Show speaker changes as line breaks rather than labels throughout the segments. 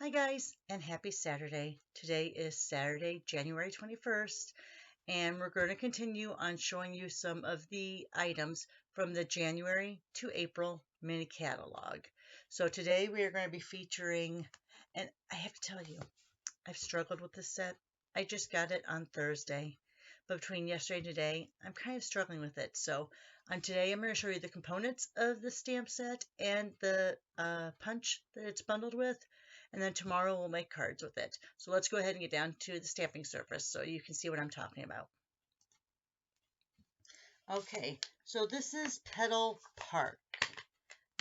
Hi guys, and happy Saturday. Today is Saturday, January 21st, and we're going to continue on showing you some of the items from the January to April mini catalog. So today we are going to be featuring, and I have to tell you, I've struggled with this set. I just got it on Thursday, but between yesterday and today, I'm kind of struggling with it. So on today, I'm going to show you the components of the stamp set and the punch that it's bundled with. And then tomorrow we'll make cards with it. So let's go ahead and get down to the stamping surface so you can see what I'm talking about. Okay, so this is Petal Park.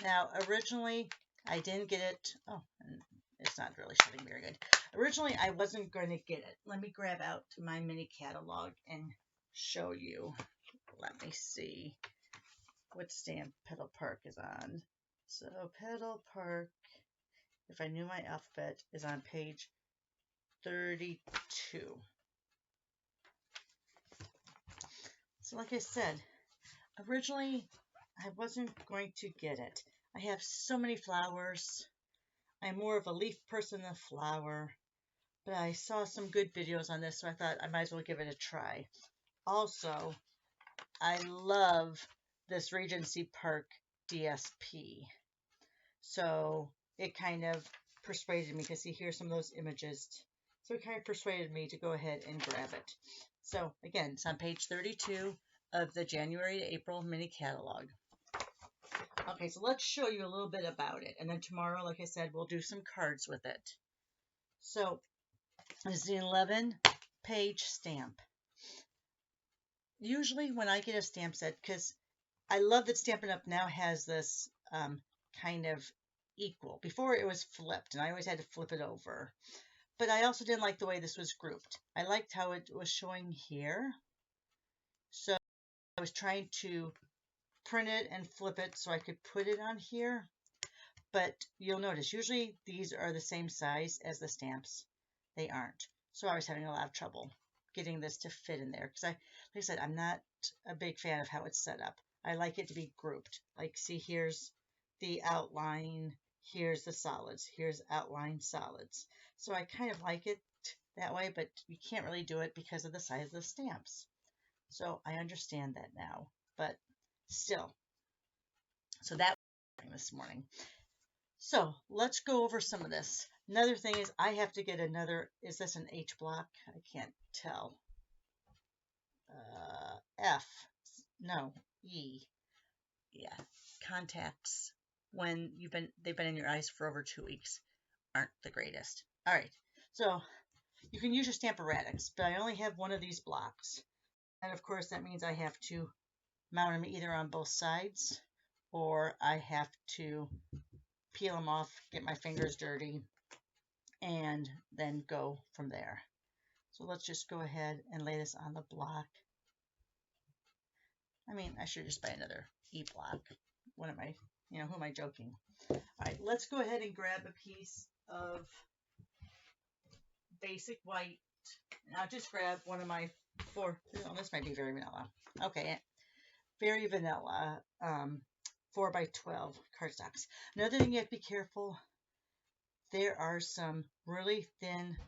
Now, originally, I didn't get it. Oh, it's not really showing very good. Originally, I wasn't going to get it. Let me grab out my mini catalog and show you. Let me see what stamp Petal Park is on. So, Petal Park, if I knew my alphabet, is on page 32. So like I said, originally I wasn't going to get it. I have so many flowers. I'm more of a leaf person than a flower, but I saw some good videos on this, so I thought I might as well give it a try. Also, I love this Regency Park DSP. So it kind of persuaded me, because see, here's some of those images. So it kind of persuaded me to go ahead and grab it. So again, it's on page 32 of the January to April mini catalog. Okay, so let's show you a little bit about it. And then tomorrow, like I said, we'll do some cards with it. So this is the 11-page stamp. Usually when I get a stamp set, because I love that Stampin' Up! Now has this kind of equal. Before it was flipped, and I always had to flip it over. But I also didn't like the way this was grouped. I liked how it was showing here. So I was trying to print it and flip it so I could put it on here. But you'll notice, usually these are the same size as the stamps. They aren't. So I was having a lot of trouble getting this to fit in there. Because like I said, I'm not a big fan of how it's set up. I like it to be grouped. Like, see, here's the outline, here's the solids, here's outline solids. So I kind of like it that way, but you can't really do it because of the size of the stamps. So I understand that now, but still. So that was this morning. So let's go over some of this. Another thing is I have to get another, is this an H block? I can't tell. F, no, E. Yeah, contacts when they've been in your eyes for over 2 weeks aren't the greatest. All right, so you can use your Stamp-O-Ratics, but I only have one of these blocks. And of course that means I have to mount them either on both sides, or I have to peel them off, get my fingers dirty, and then go from there. So let's just go ahead and lay this on the block. I mean, I should just buy another E block. What am I, who am I joking? All right, let's go ahead and grab a piece of basic white. And I'll just grab one of my this might be very vanilla. Okay, very vanilla 4x12 cardstocks. Another thing you have to be careful, there are some really thin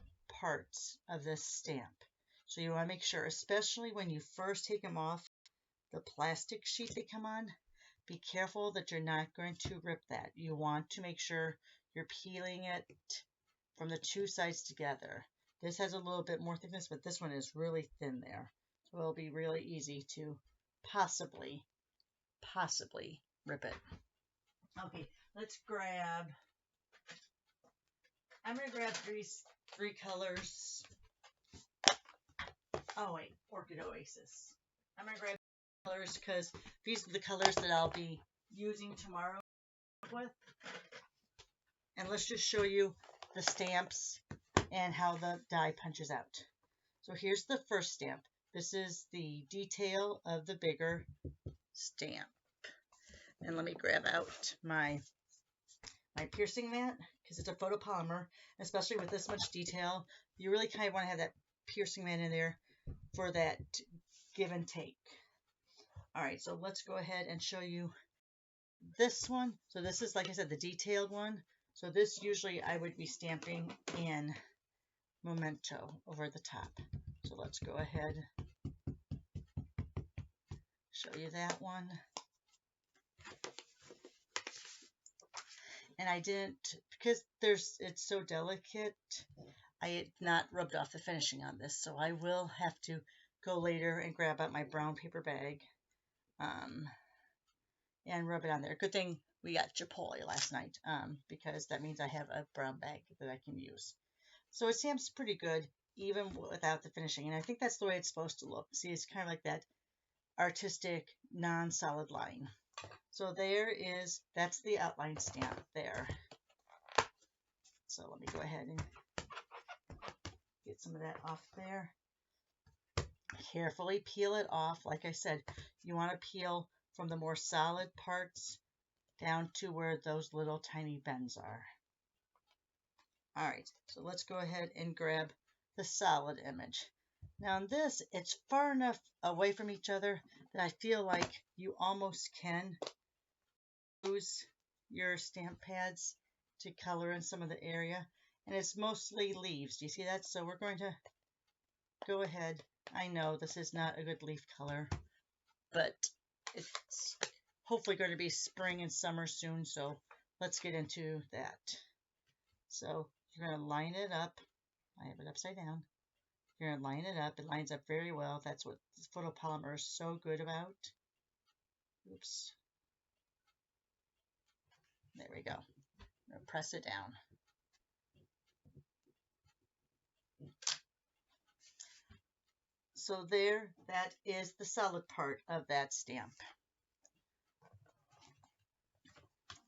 parts of this stamp. So you want to make sure, especially when you first take them off the plastic sheet they come on, be careful that you're not going to rip that. You want to make sure you're peeling it from the two sides together. This has a little bit more thickness, but this one is really thin there. So it'll be really easy to possibly rip it. Okay, let's grab, I'm going to grab three colors. Oh wait, Orchid Oasis. I'm going to grab colors because these are the colors that I'll be using tomorrow with. And let's just show you the stamps and how the die punches out. So here's the first stamp. This is the detail of the bigger stamp. And let me grab out my piercing mat, because it's a photopolymer, especially with this much detail. You really kind of want to have that piercing mat in there for that give and take. All right, so let's go ahead and show you this one. So this is, like I said, the detailed one. So this usually I would be stamping in Memento over the top. So let's go ahead, show you that one. And I didn't, because it's so delicate, I had not rubbed off the finishing on this, so I will have to go later and grab out my brown paper bag and rub it on there. Good thing we got Chipotle last night, because that means I have a brown bag that I can use. So it stamps pretty good even without the finishing, and I think that's the way it's supposed to look. See, it's kind of like that artistic non-solid line. So that's the outline stamp there. So let me go ahead and get some of that off there. Carefully peel it off. Like I said, you want to peel from the more solid parts down to where those little tiny bends are. All right, so let's go ahead and grab the solid image. Now in this, it's far enough away from each other that I feel like you almost can use your stamp pads to color in some of the area. And it's mostly leaves. Do you see that? So we're going to go ahead. I know this is not a good leaf color, but it's hopefully going to be spring and summer soon. So let's get into that. So you're going to line it up. I have it upside down. You're going to line it up. It lines up very well. That's what this photopolymer is so good about. Oops. There we go. I'm going to press it down. So there, that is the solid part of that stamp.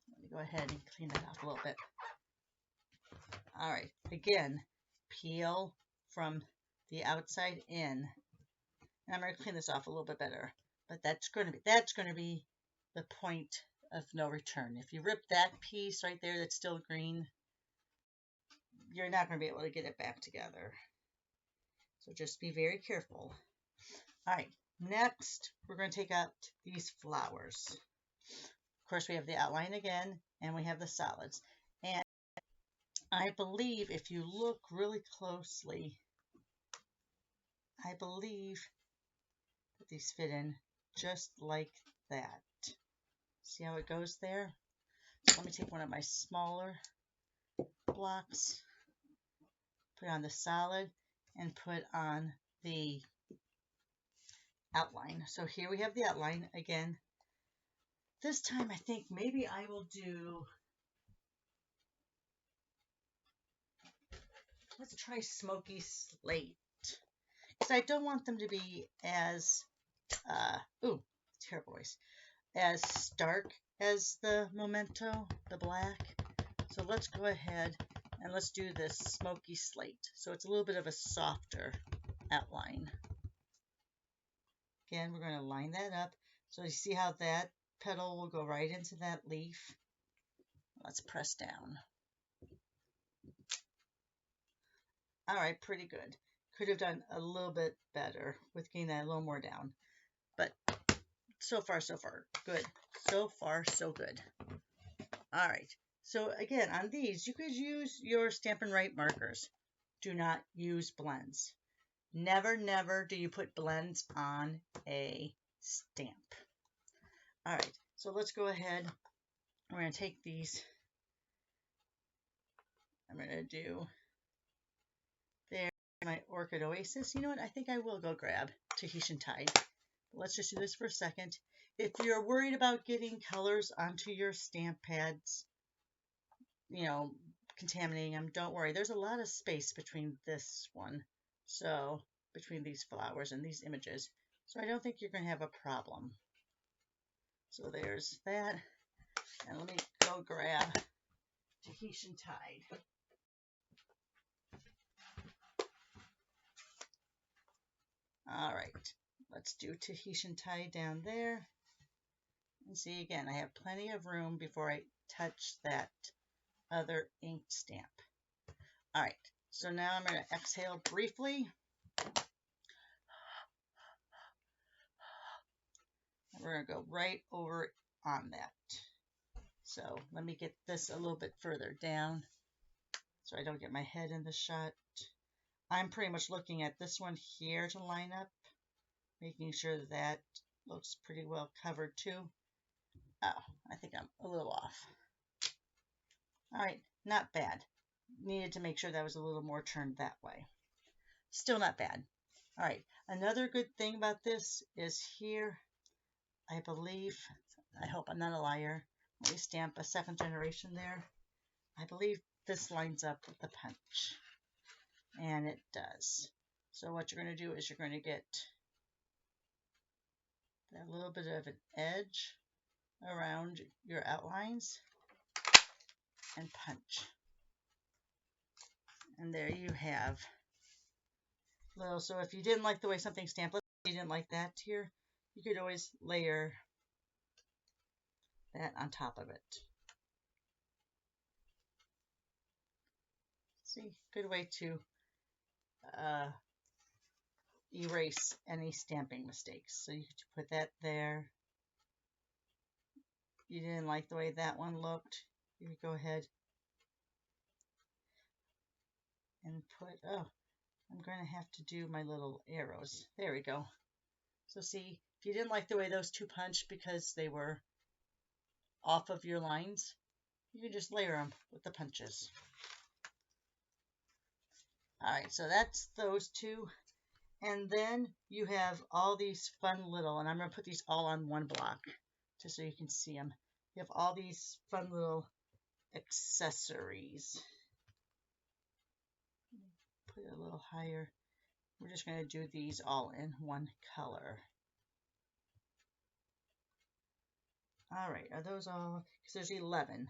Let me go ahead and clean that off a little bit. All right, again, peel from the outside in. And I'm going to clean this off a little bit better, but that's going to be the point of no return. If you rip that piece right there that's still green, you're not going to be able to get it back together. So just be very careful. All right, next we're going to take out these flowers. Of course, we have the outline again, and we have the solids. And I believe if you look really closely, I believe that these fit in just like that. See how it goes there? So let me take one of my smaller blocks, put on the solid, and put on the outline. So here we have the outline again. This time I think maybe I will do, let's try Smoky Slate. Because I don't want them to be as, terrible voice, as stark as the Memento, the black. So let's go ahead and let's do this Smoky Slate. So it's a little bit of a softer outline. Again, we're going to line that up. So you see how that petal will go right into that leaf. Let's press down. All right, pretty good. Could have done a little bit better with getting that a little more down. But so far, good. So far, so good. All right. So again, on these, you could use your Stampin' Write markers. Do not use blends. Never, never do you put blends on a stamp. All right. So let's go ahead. We're going to take these. I'm going to do there my Orchid Oasis. You know what? I think I will go grab Tahitian Tide. Let's just do this for a second. If you're worried about getting colors onto your stamp pads, contaminating them, don't worry. There's a lot of space between this one. So between these flowers and these images. So I don't think you're going to have a problem. So there's that. And let me go grab Tahitian Tide. All right, let's do Tahitian Tide down there. And see, again, I have plenty of room before I touch that other inked stamp. All right, so now I'm going to exhale briefly. We're going to go right over on that. So let me get this a little bit further down so I don't get my head in the shot. I'm pretty much looking at this one here to line up, making sure that looks pretty well covered too. Oh, I think I'm a little off. All right, not bad. Needed to make sure that was a little more turned that way. Still not bad. All right, another good thing about this is here, I believe, I hope I'm not a liar, let me stamp a 2nd generation there. I believe this lines up with the punch, and it does. So what you're going to do is you're going to get that little bit of an edge around your outlines and punch. And there you have little, so if you didn't like the way something stamped, let's say you didn't like that here, you could always layer that on top of it. See, good way to erase any stamping mistakes. So you could put that there. You didn't like the way that one looked, you could go ahead and put, oh, I'm going to have to do my little arrows. There we go. So see, if you didn't like the way those two punched because they were off of your lines, you can just layer them with the punches. All right, so that's those two. And then you have all these fun little, and I'm going to put these all on one block just so you can see them. You have all these fun little accessories. Put it a little higher. We're just going to do these all in one color. All right, are those all? Because there's 11.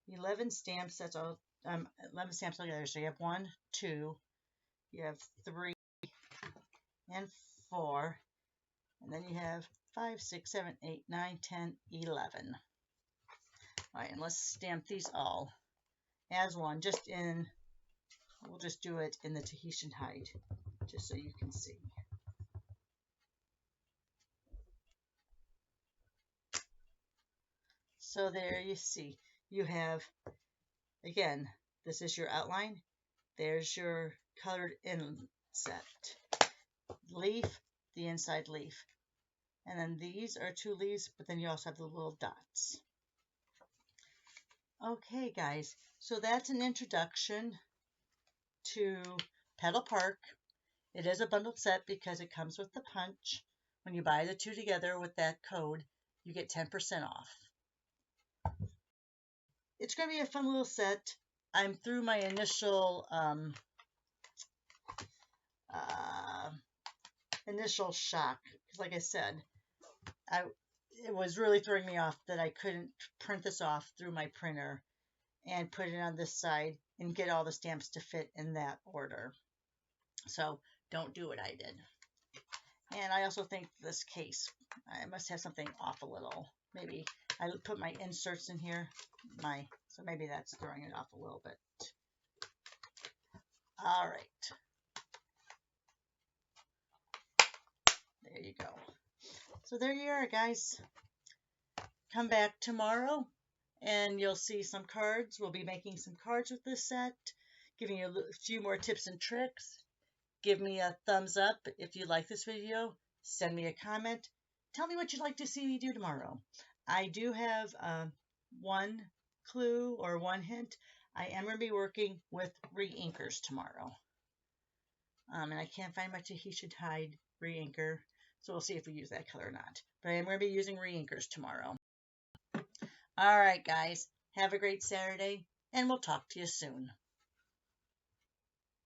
11 stamps, that's all. 11 stamps together. So you have 1, 2, you have 3, and 4. And then you have 5, 6, 7, 8, 9, 10, 11. All right, and let's stamp these all as one, just in, we'll just do it in the Tahitian hide, just so you can see. So there you see, you have, again, this is your outline. There's your colored inset. Leaf, the inside leaf. And then these are 2 leaves, but then you also have the little dots. Okay, guys, so that's an introduction to Petal Park. It is a bundled set because it comes with the punch. When you buy the 2 together with that code, you get 10% off. It's going to be a fun little set. I'm through my initial shock, because like I said, it was really throwing me off that I couldn't print this off through my printer and put it on this side and get all the stamps to fit in that order. So don't do what I did. And I also think this case, I must have something off a little. Maybe I put my inserts in here, so maybe that's throwing it off a little bit. All right. There you go. So there you are, guys. Come back tomorrow and you'll see some cards. We'll be making some cards with this set, giving you a few more tips and tricks. Give me a thumbs up if you like this video. Send me a comment. Tell me what you'd like to see me do tomorrow. I do have one clue or one hint. I am going to be working with re-inkers tomorrow. And I can't find my Tahitian hide re-inker, so we'll see if we use that color or not. But I am going to be using re-inkers tomorrow. All right, guys. Have a great Saturday, and we'll talk to you soon.